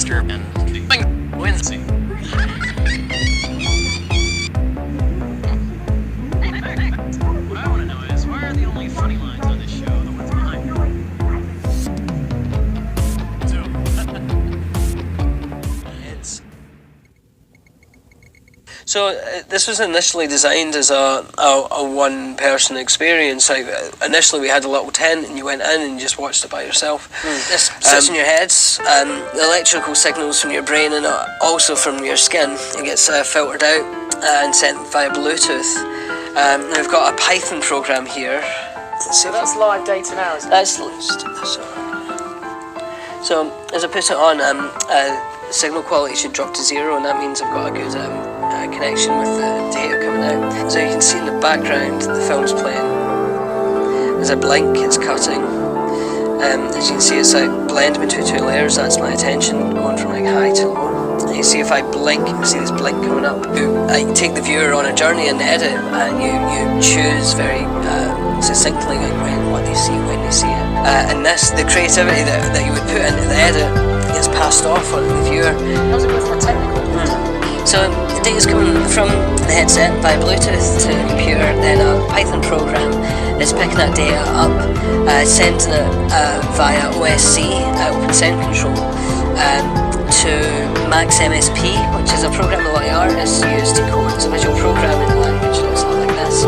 semester and wins. What I want to know is, why are the only funny lines on this show the ones behind me? So this was initially designed as a one-person experience. Like, initially we had a little tent and you went in and you just watched it by yourself. This sits in your heads. The electrical signals from your brain and also from your skin, it gets filtered out and sent via Bluetooth. We've got a Python program here. So that's live data now, isn't it? Let's do this. So as I put it on, signal quality should drop to 0, and that means I've got a good connection with the data coming out. So you can see in the background the film's playing. As I blink, it's cutting. As you can see, it's like blend between two layers. That's my attention going from like high to low. And you see if I blink, you can see this blink coming up. You take the viewer on a journey in the edit, and you choose very succinctly like what they see when they see it. And this, the creativity that you would put into the edit gets passed off on the viewer. How's it with more technical? So the data's coming from the headset by Bluetooth to the computer, then a Python program is picking that data up, sending it via OSC, Open Sound Control, to Max MSP, which is a program a lot of artists use to code. It's a visual programming language, looks like this.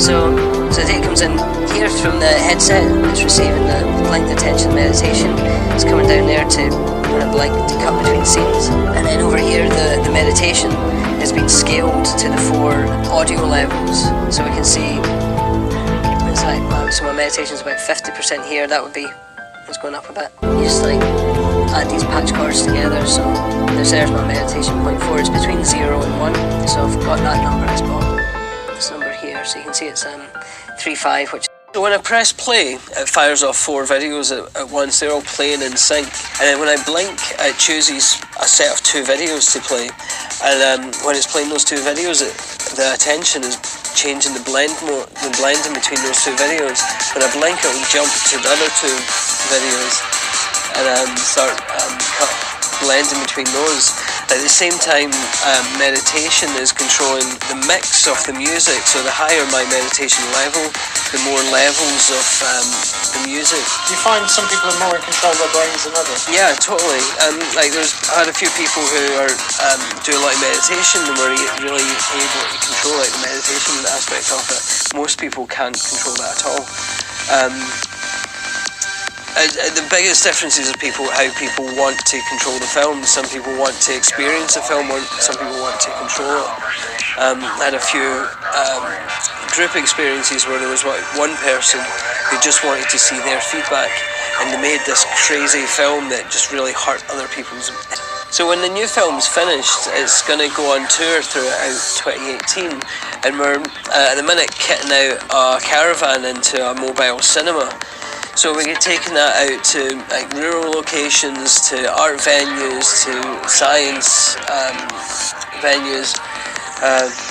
So the data comes in here from the headset, it's receiving the blinked attention meditation, it's coming down there to blink to cut between scenes, and then over here the meditation has been scaled to the 4 audio levels, so we can see it's like, so my meditation's about 50% here. That would be, it's going up a bit. You just like add these patch chords together, so there's my meditation point 4. It's between 0 and 1, so I've got that number as well, this number here, so you can see it's 3.5, which. So when I press play, it fires off 4 videos at once. They're all playing in sync, and then when I blink, it chooses a set of 2 videos to play. And when it's playing those 2 videos, the attention is changing the blending between those 2 videos. When I blink, it will jump to the other 2 videos and start blending between those. At the same time, meditation is controlling the mix of the music, so the higher my meditation level, the more levels of the music. Do you find some people are more in control of their brains than others? Yeah, totally. Like I had a few people who are do a lot of meditation and were really able to control like the meditation aspect of it. Most people can't control that at all. The biggest difference is how people want to control the film. Some people want to experience the film, some people want to control it. I had a few group experiences where there was one person who just wanted to see their feedback, and they made this crazy film that just really hurt other people's. So when the new film's finished, it's going to go on tour throughout 2018, and we're at the minute kitting out a caravan into a mobile cinema. So we get taking that out to like rural locations, to art venues, to science venues,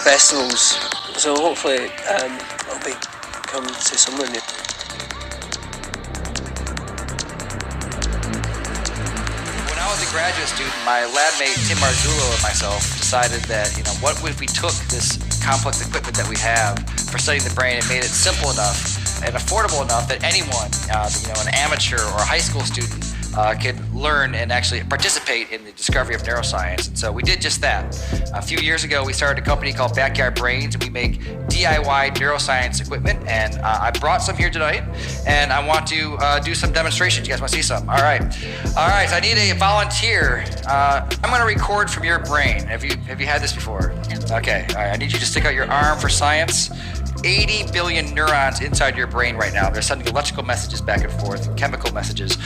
festivals. So hopefully I'll be coming to somewhere new. When I was a graduate student, my lab mate Tim Marzullo and myself decided that, what if we took this complex equipment that we have for studying the brain and made it simple enough and affordable enough that anyone, an amateur or a high school student, could learn and actually participate in the discovery of neuroscience. And so we did just that. A few years ago, we started a company called Backyard Brains, and we make DIY neuroscience equipment. And I brought some here tonight, and I want to do some demonstrations. You guys want to see some? All right. So I need a volunteer. I'm going to record from your brain. Have you had this before? Okay. All right. I need you to stick out your arm for science. 80 billion neurons inside your brain right now. They're sending electrical messages back and forth, chemical messages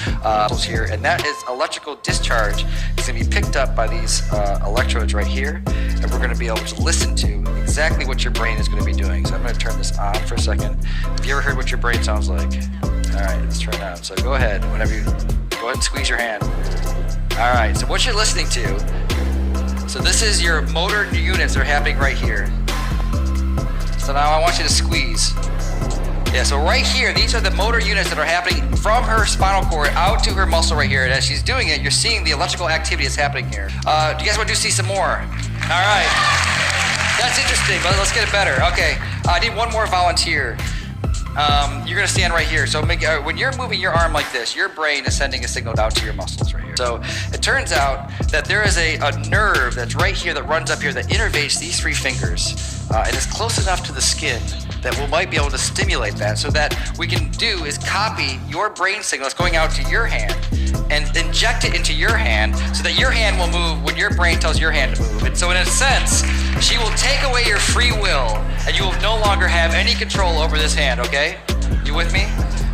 here, and that is electrical discharge. It's going to be picked up by these electrodes right here, and we're going to be able to listen to exactly what your brain is going to be doing. So I'm going to turn this on for a second. Have you ever heard what your brain sounds like? All right, let's turn it on. So go ahead, go ahead and squeeze your hand. All right, so what you're listening to, so this is your motor units that are happening right here. So now I want you to squeeze. Yeah, so right here, these are the motor units that are happening from her spinal cord out to her muscle right here. And as she's doing it, you're seeing the electrical activity that's happening here. Do you guys want to see some more? All right. That's interesting, but let's get it better. Okay, I need one more volunteer. You're gonna stand right here. So when you're moving your arm like this, your brain is sending a signal down to your muscles right here. So it turns out that there is a nerve that's right here that runs up here that innervates these three fingers. And it's close enough to the skin that we might be able to stimulate that, so that we can do is copy your brain signal that's going out to your hand and inject it into your hand so that your hand will move when your brain tells your hand to move. And so in a sense, she will take away your free will and you will no longer have any control over this hand, okay? You with me?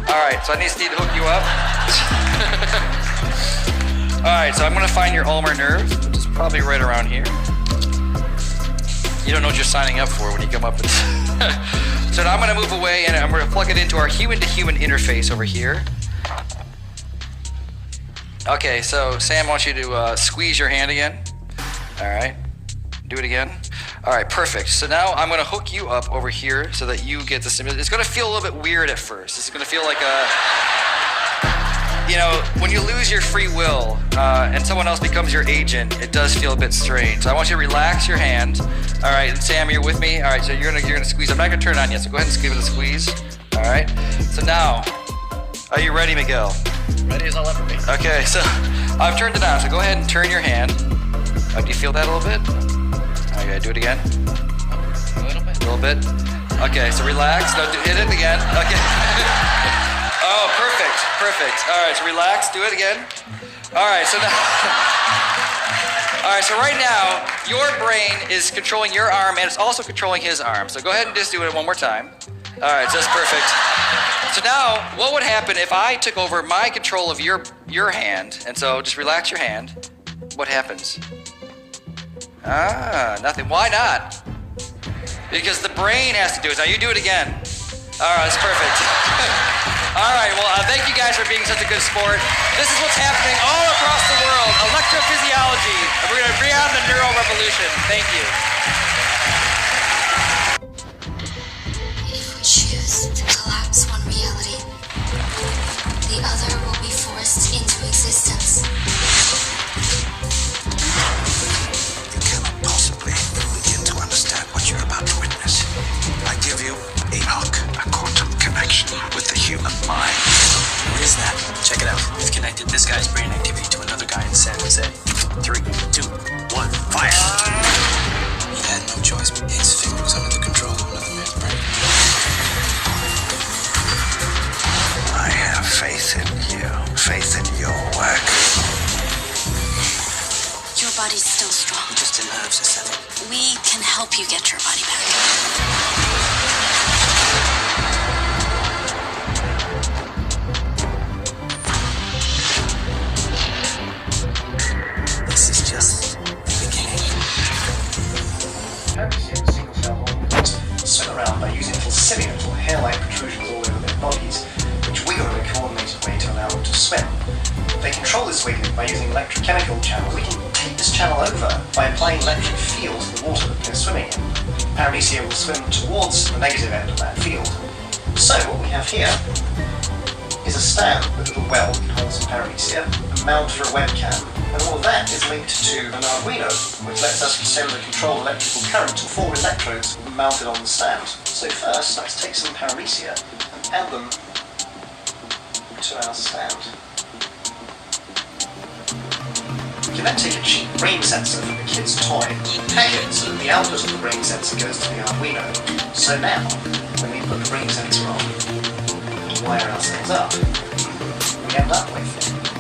All right, so I just need to hook you up. All right, so I'm gonna find your ulnar nerve, which is probably right around here. You don't know what you're signing up for when you come up with So now I'm gonna move away and I'm gonna plug it into our human-to-human interface over here. Okay, so Sam wants you to squeeze your hand again. All right, do it again. All right, perfect. So now I'm gonna hook you up over here so that you get the stimulus. It's gonna feel a little bit weird at first. It's gonna feel like you know, when you lose your free will and someone else becomes your agent, it does feel a bit strange. So I want you to relax your hand. All right, and Sam, you're with me? All right, so you're gonna squeeze. I'm not gonna turn it on yet, so go ahead and give it a squeeze. All right, so now, are you ready, Miguel? Ready as I'll ever be. Okay, so I've turned it on, so go ahead and turn your hand. Do you feel that a little bit? Okay, do it again. A little bit. A little bit. Okay, so relax. No, hit it again. Okay. Oh, perfect, perfect. All right, so relax, do it again. All right, so now, all right, so right now, your brain is controlling your arm and it's also controlling his arm. So go ahead and just do it one more time. All right, so that's perfect. So now, what would happen if I took over my control of your hand? And so just relax your hand. What happens? Nothing. Why not? Because the brain has to do it. Now you do it again. All right, that's perfect. All right, well, thank you guys for being such a good sport. This is what's happening all across the world, electrophysiology. We're going to bring on the neural revolution. Thank you. If we choose to collapse one reality, the other will be forced into existence. You cannot possibly begin to understand what you're about to witness. I give you a quantum connection with the human mind. What is that? Check it out. We've connected this guy's brain activity to another guy in San Jose. 3, 2, 1, fire! He had no choice. His finger was under the control of another man's brain. I have faith in you, faith in your work. Your body's still strong. Just the nerves are severed. We can help you get your body back. This is just the beginning. Parasitic single-cell hormones swim around by using falciparum or hair-like protrusions all over their bodies, which wiggle in a coordinated way to allow them to swim. They control this wiggling by using electrochemical channels. We can take this channel over by applying electric field to the water that they're swimming in. Paramecia will swim towards the negative end of that field. So what we have here is a stand with a little well that holds some paramecia, a mount for a webcam, and all of that is linked to an Arduino, which lets us send a controlled electrical current to 4 electrodes mounted on the stand. So first, let's take some paramecia and add them to our stand. We can then take a cheap brain sensor from the kid's toy, pack it so that the output of the brain sensor goes to the Arduino. So now, when we put the brain sensor on and wire ourselves up, we end up with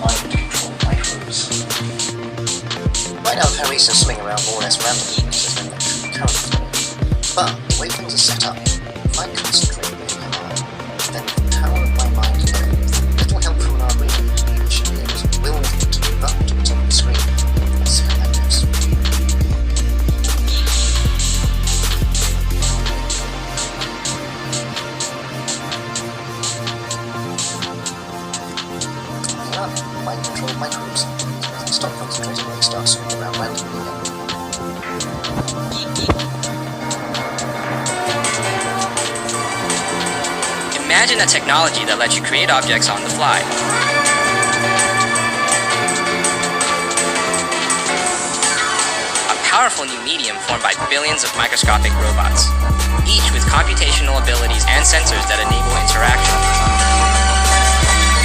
mind-controlled microbes. Right now, the paramecia is swimming around more or less randomly because there's no electrical current flowing. But the way things are set up, if I concentrate really hard, then the power of my mind alone, with a little help from an Arduino, should be able to will it to move up to the top of the screen. Let's see how that goes. Mind-controlled microbes. So if I stop concentrating, they start swimming around randomly again. Imagine a technology that lets you create objects on the fly. A powerful new medium formed by billions of microscopic robots, each with computational abilities and sensors that enable interaction.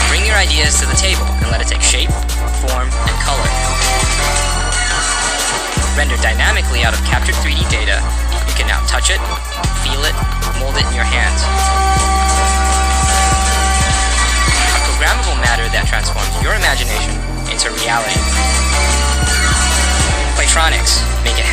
Bring your ideas to the table and let it take shape, form, and color. Rendered dynamically out of captured 3D data, you can now touch it, feel it, mold it in your hands. A programmable matter that transforms your imagination into reality. Playtronics, make it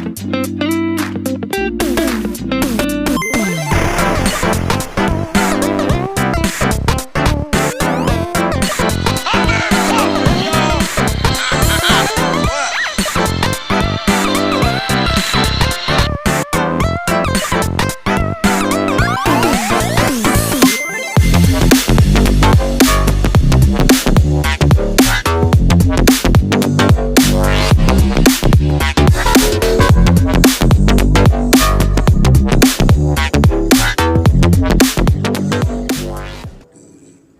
Bye.